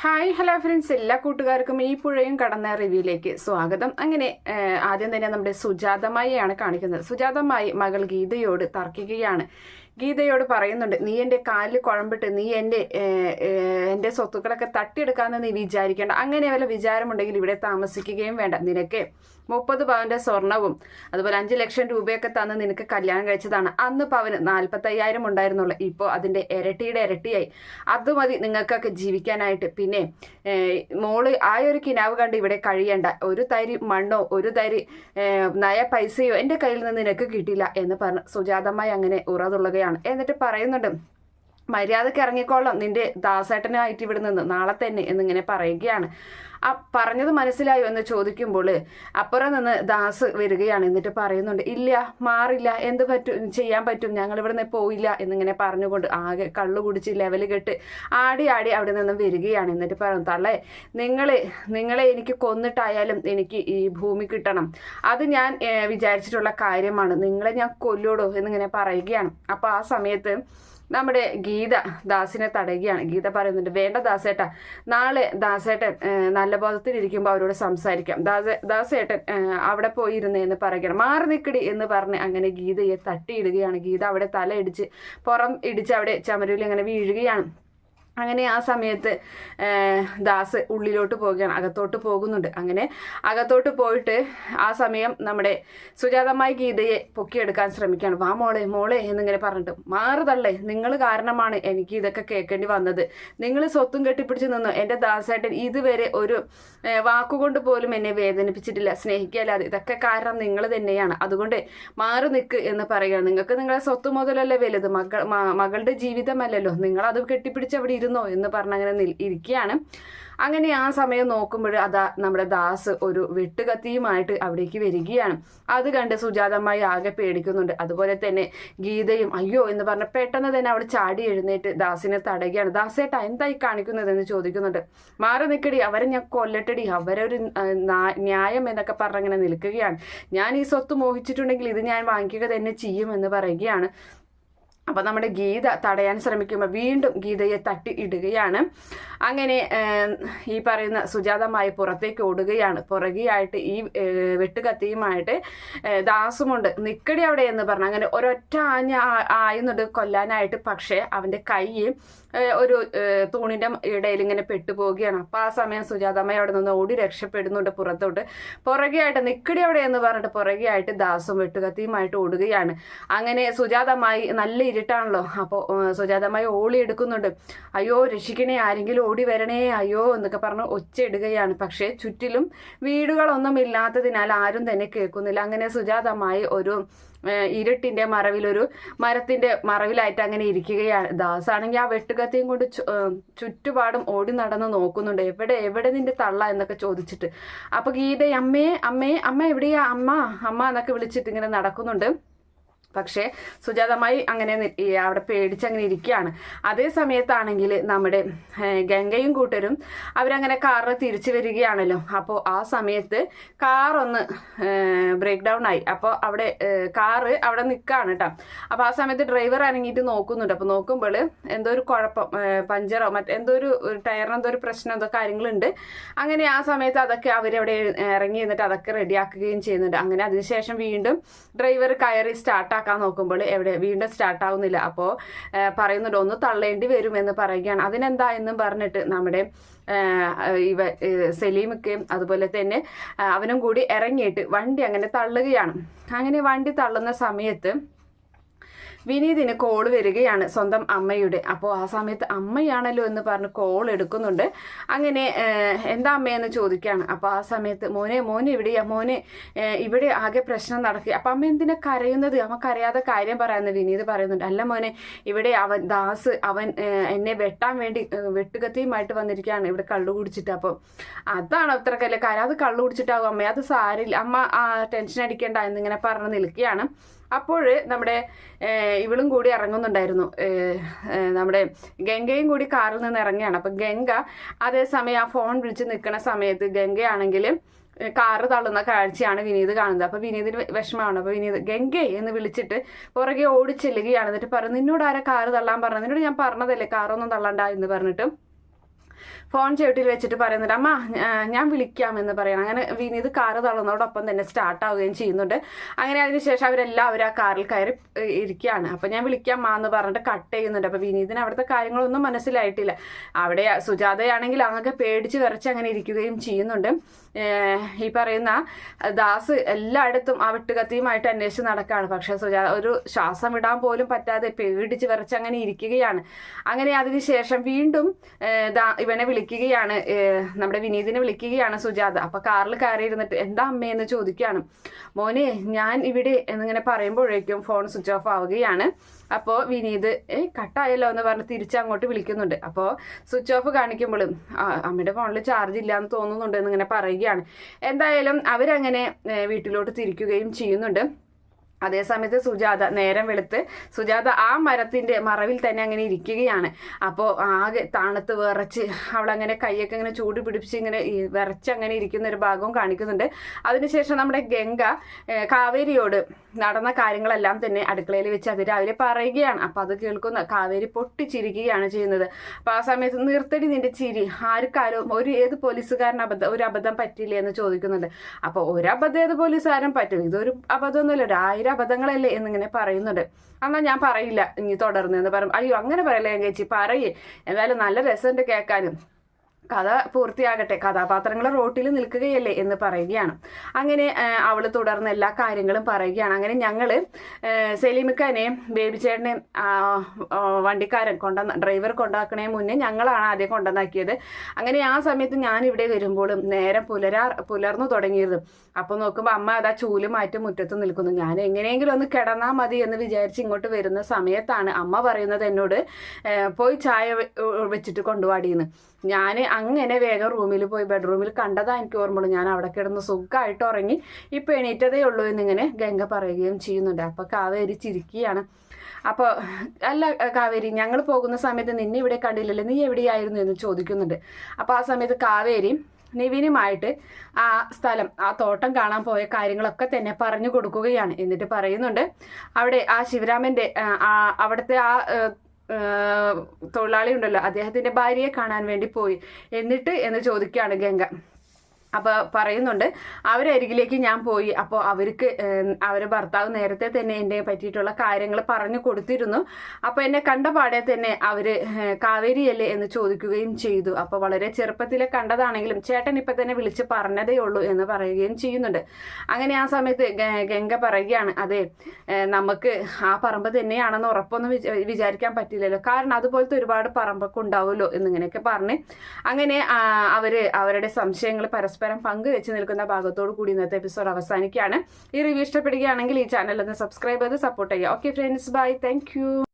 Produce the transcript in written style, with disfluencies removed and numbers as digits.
Hi hello friends, എല്ലാ കൂട്ടുകാർക്കും ഈ പുഴയും കടന്ന റിവ്യൂയിലേക്ക് സ്വാഗതം. അങ്ങനെ ആദ്യം തന്നെ നമ്മുടെ സുജാതമായിയാണ് കാണിക്കുന്നത്. സുജാതമായി മകൾ ഗീതയോട് തർക്കിക്കുകയാണ്. ഗീതയോട് പറയുന്നുണ്ട്, നീ എൻ്റെ കാലിൽ കുഴമ്പിട്ട് നീ എൻ്റെ സ്വത്തുക്കളൊക്കെ തട്ടിയെടുക്കാമെന്ന് നീ വിചാരിക്കേണ്ട. അങ്ങനെ വല്ല വിചാരമുണ്ടെങ്കിൽ ഇവിടെ താമസിക്കുകയും വേണ്ട. നിനക്ക് 30 പവന്റെ സ്വർണവും അതുപോലെ 5 ലക്ഷം രൂപയൊക്കെ തന്ന് നിനക്ക് കല്യാണം കഴിച്ചതാണ്. അന്ന് പവന് 45,000 ഉണ്ടായിരുന്നുള്ളൂ. ഇപ്പോൾ അതിൻ്റെ ഇരട്ടിയുടെ ഇരട്ടിയായി. അത് മതി നിങ്ങൾക്കൊക്കെ ജീവിക്കാനായിട്ട്. പിന്നെ മോള് ആ ഒരു കിനാവ് കണ്ട് ഇവിടെ കഴിയേണ്ട. ഒരു തരി മണ്ണോ ഒരു തരി നയ പൈസയോ എൻ്റെ കയ്യിൽ നിന്ന് നിനക്ക് കിട്ടില്ല എന്ന് പറഞ്ഞ് സുജാതമായി അങ്ങനെ ഉറതുള്ളുകയാണ്. എന്നിട്ട് പറയുന്നുണ്ട്, മര്യാദക്ക് ഇറങ്ങിക്കോളാം നിന്റെ ദാസേട്ടനായിട്ട് ഇവിടെ നിന്ന് നാളെ തന്നെ എന്നിങ്ങനെ പറയുകയാണ്. പറഞ്ഞത് മനസ്സിലായോ എന്ന് ചോദിക്കുമ്പോൾ അപ്പുറം നിന്ന് ദാസ് വരികയാണ്. എന്നിട്ട് പറയുന്നുണ്ട്, ഇല്ല മാറില്ല, എന്ത് ചെയ്യാൻ പറ്റും, ഞങ്ങൾ ഇവിടെ നിന്ന് പോയില്ല എന്നിങ്ങനെ പറഞ്ഞുകൊണ്ട് ആകെ കള്ളു കുടിച്ച് ലെവല് കെട്ട് ആടി അവിടെ നിന്നും വരികയാണ്. എന്നിട്ട് പറഞ്ഞു, തള്ളേ നിങ്ങളെ എനിക്ക് കൊന്നിട്ടായാലും എനിക്ക് ഈ ഭൂമി കിട്ടണം. അത് ഞാൻ വിചാരിച്ചിട്ടുള്ള കാര്യമാണ്. നിങ്ങളെ ഞാൻ കൊല്ലോടോ എന്നിങ്ങനെ പറയുകയാണ്. അപ്പോൾ ആ സമയത്ത് നമ്മുടെ ഗീത ദാസിനെ തടയുകയാണ്. ഗീത പറയുന്നുണ്ട്, വേണ്ട ദാസേട്ട, നാളെ ദാസേട്ടൻ നല്ല ബോധത്തിലിരിക്കുമ്പോൾ അവരോട് സംസാരിക്കാം. ദാസേട്ടൻ അവിടെ പോയിരുന്നേ എന്ന് പറയുകയാണ്. മാറി നിൽക്കടി എന്ന് പറഞ്ഞ് അങ്ങനെ ഗീതയെ തട്ടിയിടുകയാണ്. ഗീത അവിടെ തല ഇടിച്ച് പുറം ഇടിച്ച് അവിടെ ചമരയിൽ അങ്ങനെ വീഴുകയാണ്. അങ്ങനെ ആ സമയത്ത് ദാസ് ഉള്ളിലോട്ട് പോവുകയാണ്, അകത്തോട്ട് പോകുന്നുണ്ട്. അങ്ങനെ അകത്തോട്ട് പോയിട്ട് ആ സമയം നമ്മുടെ സുജാതമായി ഗീതയെ പൊക്കിയെടുക്കാൻ ശ്രമിക്കുകയാണ്. വാ മോളെ എന്നിങ്ങനെ പറഞ്ഞിട്ട്, മാറുതള്ളേ, നിങ്ങൾ കാരണമാണ് എനിക്ക് ഇതൊക്കെ കേൾക്കേണ്ടി വന്നത്. നിങ്ങൾ സ്വത്തും കെട്ടിപ്പിടിച്ച് നിന്നു. എൻ്റെ ദാസേട്ടൻ ഇതുവരെ ഒരു വാക്കുകൊണ്ട് പോലും എന്നെ വേദനിപ്പിച്ചിട്ടില്ല, സ്നേഹിക്കല്ലാതെ. ഇതൊക്കെ കാരണം നിങ്ങൾ തന്നെയാണ്. അതുകൊണ്ട് മാറി നിൽക്ക് എന്ന് പറയുകയാണ്. നിങ്ങൾക്ക് നിങ്ങളെ സ്വത്ത് മുതലല്ലേ വലുത്, മകളുടെ ജീവിതമല്ലല്ലോ. നിങ്ങളത് കെട്ടിപ്പിടിച്ച് അവിടെ എന്ന് പറഞ്ഞങ്ങനെ ഇരിക്കുകയാണ്. അങ്ങനെ ആ സമയം നോക്കുമ്പോൾ അതാ നമ്മുടെ ദാസ് ഒരു വെട്ടുകത്തിയുമായിട്ട് അവിടേക്ക് വരികയാണ്. അത് കണ്ട് സുജാതമായി ആകെ പേടിക്കുന്നുണ്ട്. അതുപോലെ തന്നെ ഗീതയും അയ്യോ എന്ന് പറഞ്ഞ പെട്ടെന്ന് തന്നെ അവൾ ചാടി എഴുന്നേറ്റ് ദാസിനെ തടയുകയാണ്. ദാസേട്ടാ എന്തായി കാണിക്കുന്നതെന്ന് ചോദിക്കുന്നുണ്ട്. മാറി നിൽക്കടി, അവരെ ഞാൻ കൊല്ലട്ടടി, അവരൊരു ന്യായം എന്നൊക്കെ പറഞ്ഞങ്ങനെ നിൽക്കുകയാണ്. ഞാൻ ഈ സ്വത്ത് മോഹിച്ചിട്ടുണ്ടെങ്കിൽ ഇത് ഞാൻ വാങ്ങിക്കുക തന്നെ ചെയ്യും എന്ന് പറയുകയാണ്. അപ്പം നമ്മുടെ ഗീത തടയാൻ ശ്രമിക്കുമ്പോൾ വീണ്ടും ഗീതയെ തട്ടി ഇടുകയാണ്. അങ്ങനെ ഈ പറയുന്ന സുജാതമായി പുറത്തേക്ക് ഓടുകയാണ്. പുറകെയായിട്ട് ഈ വെട്ടുകത്തിയുമായിട്ട് ദാസുമുണ്ട്. നിക്കടി അവിടെ എന്ന് പറഞ്ഞു അങ്ങനെ ഒരൊറ്റ ആയുന്നുണ്ട് കൊല്ലാനായിട്ട്. പക്ഷേ അവൻ്റെ കൈ ഒരു തൂണിൻ്റെ ഇടയിൽ ഇങ്ങനെ പെട്ടുപോവുകയാണ്. അപ്പോൾ ആ സമയം സുജാതമായി അവിടെ നിന്ന് ഓടി രക്ഷപ്പെടുന്നുണ്ട് പുറത്തോട്ട്. പുറകെയായിട്ട് നിക്കടി അവിടെ എന്ന് പറഞ്ഞിട്ട് പുറകെയായിട്ട് ദാസും വെട്ടുകത്തിയുമായിട്ട് ഓടുകയാണ്. അങ്ങനെ സുജാതമായി നല്ല ഇരുട്ടാണല്ലോ. അപ്പോൾ സുജാതമായി ഓളി എടുക്കുന്നുണ്ട്. അയ്യോ രക്ഷിക്കണേ, ആരെങ്കിലും ഓടി വരണേ, അയ്യോ എന്നൊക്കെ പറഞ്ഞ് ഒച്ചയിടുകയാണ്. പക്ഷേ ചുറ്റിലും വീടുകളൊന്നും ഇല്ലാത്തതിനാൽ ആരും തന്നെ കേൾക്കുന്നില്ല. അങ്ങനെ സുജാതമായി ഒരു ഇരുട്ടിന്റെ മറവിൽ ഒരു മരത്തിന്റെ മറവിലായിട്ട് അങ്ങനെ ഇരിക്കുകയാണ്. ദാസാണെങ്കിൽ ആ വെട്ടുകത്തിയും കൊണ്ട് ചുറ്റുപാടും ഓടി നടന്ന് നോക്കുന്നുണ്ട്. എവിടെ നിന്റെ തള്ള എന്നൊക്കെ ചോദിച്ചിട്ട്. അപ്പൊ ഗീത അമ്മ എവിടെയാ അമ്മ എന്നൊക്കെ വിളിച്ചിട്ട് ഇങ്ങനെ നടക്കുന്നുണ്ട്. പക്ഷേ സുജാതമായി അങ്ങനെ അവിടെ പേടിച്ചങ്ങനെ ഇരിക്കുകയാണ്. അതേ സമയത്താണെങ്കിൽ നമ്മുടെ ഗംഗയും കൂട്ടരും അവരങ്ങനെ കാറിൽ തിരിച്ചു വരികയാണല്ലോ. അപ്പോൾ ആ സമയത്ത് കാറൊന്ന് ബ്രേക്ക് ഡൗൺ ആയി. അപ്പോൾ കാറ് അവിടെ നിൽക്കുകയാണ് കേട്ടോ. അപ്പോൾ ആ സമയത്ത് ഡ്രൈവർ ഇറങ്ങിയിട്ട് നോക്കുന്നുണ്ട്. അപ്പോൾ നോക്കുമ്പോൾ എന്തോ ഒരു കുഴപ്പം, പഞ്ചറോ എന്തോ ഒരു ടയറിന് എന്തോ ഒരു പ്രശ്നം, എന്തോ കാര്യങ്ങളുണ്ട്. അങ്ങനെ ആ സമയത്ത് അതൊക്കെ അവരവിടെ ഇറങ്ങി എന്നിട്ട് അതൊക്കെ റെഡിയാക്കുകയും ചെയ്യുന്നുണ്ട്. അങ്ങനെ അതിനുശേഷം വീണ്ടും ഡ്രൈവർ കയറി സ്റ്റാർട്ടാക്കാൻ നോക്കുമ്പോൾ വീണ്ടും സ്റ്റാർട്ട് ആവുന്നില്ല. അപ്പോൾ പറയുന്നുണ്ട്, ഒന്ന് തള്ളേണ്ടി വരും എന്ന് പറയുകയാണ്. അതിനെന്താ എന്നും പറഞ്ഞിട്ട് നമ്മുടെ സലീമൊക്കെയും അതുപോലെ തന്നെ അവനും കൂടി ഇറങ്ങിയിട്ട് വണ്ടി അങ്ങനെ തള്ളുകയാണ്. അങ്ങനെ വണ്ടി തള്ളുന്ന സമയത്ത് വിനീതിന് കോൾ വരികയാണ് സ്വന്തം അമ്മയുടെ. അപ്പോൾ ആ സമയത്ത് അമ്മയാണല്ലോ എന്ന് പറഞ്ഞ് കോൾ എടുക്കുന്നുണ്ട്. അങ്ങനെ എന്താ അമ്മയെന്ന് ചോദിക്കുകയാണ്. അപ്പോൾ ആ സമയത്ത് മോനെ എവിടെയാ ഇവിടെ ആകെ പ്രശ്നം നടക്കുക. അപ്പം അമ്മ എന്തിനാ കരയുന്നത്, അവൻ കരയാതെ കാര്യം പറയാമെന്ന് വിനീത് പറയുന്നുണ്ട്. അല്ല മോനെ, ഇവിടെ ദാസ് എന്നെ വെട്ടാൻ വേണ്ടി വെട്ടുകത്തിയുമായിട്ട് വന്നിരിക്കുകയാണ് ഇവിടെ കള്ളു കുടിച്ചിട്ട്. അപ്പോൾ അതാണ് അത്രക്കല്ലേ കാര്യം, അത് കള്ളു കുടിച്ചിട്ടാവും അമ്മ, അത് സാരില്ല അമ്മ, ടെൻഷൻ അടിക്കേണ്ട എന്നിങ്ങനെ പറഞ്ഞ് നിൽക്കുകയാണ്. അപ്പോൾ നമ്മുടെ ഇവളും കൂടി ഇറങ്ങുന്നുണ്ടായിരുന്നു. നമ്മുടെ ഗംഗയും കൂടി കാറിൽ നിന്ന് ഇറങ്ങുകയാണ്. അപ്പം ഗംഗ അതേസമയം ആ ഫോൺ വിളിച്ച് നിൽക്കുന്ന സമയത്ത് ഗംഗയാണെങ്കിൽ കാറ് തള്ളുന്ന കാഴ്ചയാണ് വിനീത് കാണുന്നത്. അപ്പോൾ വിനീതിന് വിഷമമാണ്. അപ്പോൾ വിനീത് ഗംഗേ എന്ന് വിളിച്ചിട്ട് പുറകെ ഓടിച്ചെല്ലുകയാണ്. എന്നിട്ട് പറഞ്ഞു, നിന്നോട് ആരാ കാറ് തള്ളാൻ പറഞ്ഞത്, നിന്നോട് ഞാൻ പറഞ്ഞതല്ലേ കാറൊന്നും തള്ളണ്ട എന്ന് പറഞ്ഞിട്ട് ഫോൺ ചവിട്ടിൽ വെച്ചിട്ട് പറയുന്നുണ്ട്, അമ്മ ഞാൻ വിളിക്കാമെന്ന് പറയണം. അങ്ങനെ വിനീത് കാറ് തള്ളുന്നതോടൊപ്പം തന്നെ സ്റ്റാർട്ട് ആവുകയും ചെയ്യുന്നുണ്ട്. അങ്ങനെ അതിനുശേഷം അവരെല്ലാവരും ആ കാറിൽ കയറി ഇരിക്കുകയാണ്. അപ്പം ഞാൻ വിളിക്കാം മാ എന്ന് പറഞ്ഞിട്ട് കട്ട് ചെയ്യുന്നുണ്ട്. അപ്പം വിനീതിന് അവിടുത്തെ കാര്യങ്ങളൊന്നും മനസ്സിലായിട്ടില്ല. അവിടെ സുജാതയാണെങ്കിൽ അങ്ങൊക്കെ പേടിച്ച് വിറച്ച് അങ്ങനെ ഇരിക്കുകയും ചെയ്യുന്നുണ്ട്. ഈ പറയുന്ന ദാസ് എല്ലായിടത്തും ആ വെട്ടുകത്തിയുമായിട്ട് അന്വേഷിച്ച് നടക്കുകയാണ്. പക്ഷെ സുജാത ഒരു ശ്വാസം വിടാൻ പോലും പറ്റാതെ പേടിച്ച് വിറച്ച് അങ്ങനെ ഇരിക്കുകയാണ്. അങ്ങനെ അതിനുശേഷം വീണ്ടും ഇവനെ വിളിക്കുകയാണ്, നമ്മുടെ വിനീതിനെ വിളിക്കുകയാണ് സുജാത. അപ്പൊ കാറിൽ കയറി ഇരുന്നിട്ട് എന്താ അമ്മയെന്ന് ചോദിക്കുകയാണ്. മോനെ ഞാൻ ഇവിടെ എന്നിങ്ങനെ പറയുമ്പോഴേക്കും ഫോൺ സ്വിച്ച് ഓഫ് ആവുകയാണ്. അപ്പോൾ വിനീത് കട്ടായല്ലോ എന്ന് പറഞ്ഞ് തിരിച്ചങ്ങോട്ട് വിളിക്കുന്നുണ്ട്. അപ്പോൾ സ്വിച്ച് ഓഫ് കാണിക്കുമ്പോഴും അമ്മയുടെ ഫോണിൽ ചാർജ് ഇല്ല എന്ന് തോന്നുന്നുണ്ട് എന്നിങ്ങനെ പറയുകയാണ്. എന്തായാലും അവരങ്ങനെ വീട്ടിലോട്ട് തിരിക്കുകയും ചെയ്യുന്നുണ്ട്. അതേസമയത്ത് സുജാത നേരം വെളുത്ത് സുജാത ആ മരത്തിന്റെ മറവിൽ തന്നെ അങ്ങനെ ഇരിക്കുകയാണ്. അപ്പോൾ ആകെ തണുത്ത് വിറച്ച് അവളങ്ങനെ കൈയൊക്കെ ഇങ്ങനെ ചൂട് പിടിപ്പിച്ച് ഇങ്ങനെ വിറച്ച് അങ്ങനെ ഇരിക്കുന്ന ഒരു ഭാഗവും കാണിക്കുന്നുണ്ട്. അതിനുശേഷം നമ്മുടെ ഗംഗ കാവേരിയോട് നടന്ന കാര്യങ്ങളെല്ലാം തന്നെ അടുക്കളയിൽ വെച്ച് അത് രാവിലെ പറയുകയാണ്. അപ്പം അത് കേൾക്കുന്ന കാവേരി പൊട്ടിച്ചിരിക്കുകയാണ് ചെയ്യുന്നത്. അപ്പം ആ സമയത്ത് നിർത്തടി നിന്റെ ചിരി, ആർക്കാലും ഏത് പോലീസുകാരൻ ഒരു അബദ്ധം പറ്റില്ലേ എന്ന് ചോദിക്കുന്നുണ്ട്. അപ്പോൾ ഒരു അബദ്ധം ഏത് പോലീസുകാരൻ പറ്റും, ഇതൊരു അബദ്ധമൊന്നുമില്ല, 1000 അബദ്ധങ്ങളല്ലേ എന്നിങ്ങനെ പറയുന്നുണ്ട്. എന്നാൽ ഞാൻ പറയില്ല ഇനി തുടർന്ന് എന്ന് പറയും. അയ്യോ അങ്ങനെ പറയല്ലേ ചേച്ചി, പറയേ, എന്തായാലും നല്ല രസമുണ്ട് കേൾക്കാനും, കഥ പൂർത്തിയാകട്ടെ, കഥാപാത്രങ്ങൾ റോട്ടിൽ നിൽക്കുകയല്ലേ എന്ന് പറയുകയാണ്. അങ്ങനെ അവൾ തുടർന്ന് എല്ലാ കാര്യങ്ങളും പറയുകയാണ്. അങ്ങനെ ഞങ്ങൾ സലീമിക്കാനെയും ബേബി ചേട്ടനെയും വണ്ടിക്കാരൻ ഡ്രൈവർ കൊണ്ടാക്കണേ മുന്നേ ഞങ്ങളാണ് ആദ്യം കൊണ്ടുവന്നാക്കിയത്. അങ്ങനെ ആ സമയത്ത് ഞാൻ ഇവിടെ വരുമ്പോഴും നേരം പുലർന്നു തുടങ്ങിയത്. അപ്പോൾ നോക്കുമ്പോൾ അമ്മ അതാ ചൂല് മാറ്റി മുറ്റത്ത് നിൽക്കുന്നു. ഞാൻ എങ്ങനെയെങ്കിലും ഒന്ന് കിടന്നാൽ മതി എന്ന് വിചാരിച്ച് ഇങ്ങോട്ട് വരുന്ന സമയത്താണ് അമ്മ പറയുന്നത് എന്നോട്, പോയി ചായ വെച്ചിട്ട് കൊണ്ടുപാടിയെന്ന്. ഞാൻ അങ്ങനെ വേഗം റൂമിൽ പോയി ബെഡ്റൂമിൽ കണ്ടതാ എനിക്ക് ഓർമ്മയുള്ളൂ. ഞാൻ അവിടെ കിടന്ന് സുഖമായിട്ട് ഉറങ്ങി, ഇപ്പം എണീറ്റതേ ഉള്ളൂ എന്നിങ്ങനെ ഗംഗ പറയുകയും ചെയ്യുന്നുണ്ട്. അപ്പോൾ കാവേരി ചിരിക്കുകയാണ്. അപ്പോൾ അല്ല കാവേരി, ഞങ്ങൾ പോകുന്ന സമയത്ത് നിന്നെ ഇവിടെ കണ്ടില്ലല്ലോ, നീ എവിടെയായിരുന്നു എന്ന് ചോദിക്കുന്നുണ്ട്. അപ്പോൾ ആ സമയത്ത് കാവേരി നിവിനുമായിട്ട് ആ സ്ഥലം, ആ തോട്ടം കാണാൻ പോയ കാര്യങ്ങളൊക്കെ തന്നെ പറഞ്ഞു കൊടുക്കുകയാണ്. എന്നിട്ട് പറയുന്നുണ്ട്, അവിടെ ആ ശിവരാമൻ്റെ അവിടുത്തെ ആ തൊഴിലാളി ഉണ്ടല്ലോ, അദ്ദേഹത്തിന്റെ ഭാര്യയെ കാണാൻ വേണ്ടി പോയി എന്ന് ചോദിക്കുകയാണ് ഗംഗ. അപ്പോൾ പറയുന്നുണ്ട്, അവരരികിലേക്ക് ഞാൻ പോയി. അപ്പോൾ അവരുടെ ഭർത്താവ് നേരത്തെ തന്നെ എന്നെ പറ്റിയിട്ടുള്ള കാര്യങ്ങൾ പറഞ്ഞു കൊടുത്തിരുന്നു. അപ്പോൾ എന്നെ കണ്ട പാടെ തന്നെ അവർ കാവേരിയല്ലേ എന്ന് ചോദിക്കുകയും ചെയ്തു. അപ്പോൾ വളരെ ചെറുപ്പത്തിലെ കണ്ടതാണെങ്കിലും ചേട്ടൻ ഇപ്പം തന്നെ വിളിച്ച് പറഞ്ഞതേ ഉള്ളൂ എന്ന് പറയുകയും ചെയ്യുന്നുണ്ട്. അങ്ങനെ ആ സമയത്ത് ഗംഗ പറയുകയാണ്, അതെ നമുക്ക് ആ പറമ്പ് തന്നെയാണെന്ന് ഉറപ്പൊന്നും വിചാരിക്കാൻ പറ്റില്ലല്ലോ, കാരണം അതുപോലത്തെ ഒരുപാട് പറമ്പൊക്കെ ഉണ്ടാവുമല്ലോ എന്നിങ്ങനെയൊക്കെ പറഞ്ഞ് അങ്ങനെ അവരുടെ സംശയങ്ങൾ പരസ്പരം പങ്കുവെച്ച് നിൽക്കുന്ന ഭാഗത്തോടു കൂടി ഇന്നത്തെ എപ്പിസോഡ് അവസാനിക്കുകയാണ്. ഈ റിവ്യൂ ഇഷ്ടപ്പെടുകയാണെങ്കിൽ ഈ ചാനൽ ഒന്ന് സബ്സ്ക്രൈബ് ചെയ്ത് സപ്പോർട്ട് ചെയ്യുക. Okay friends, bye, thank U.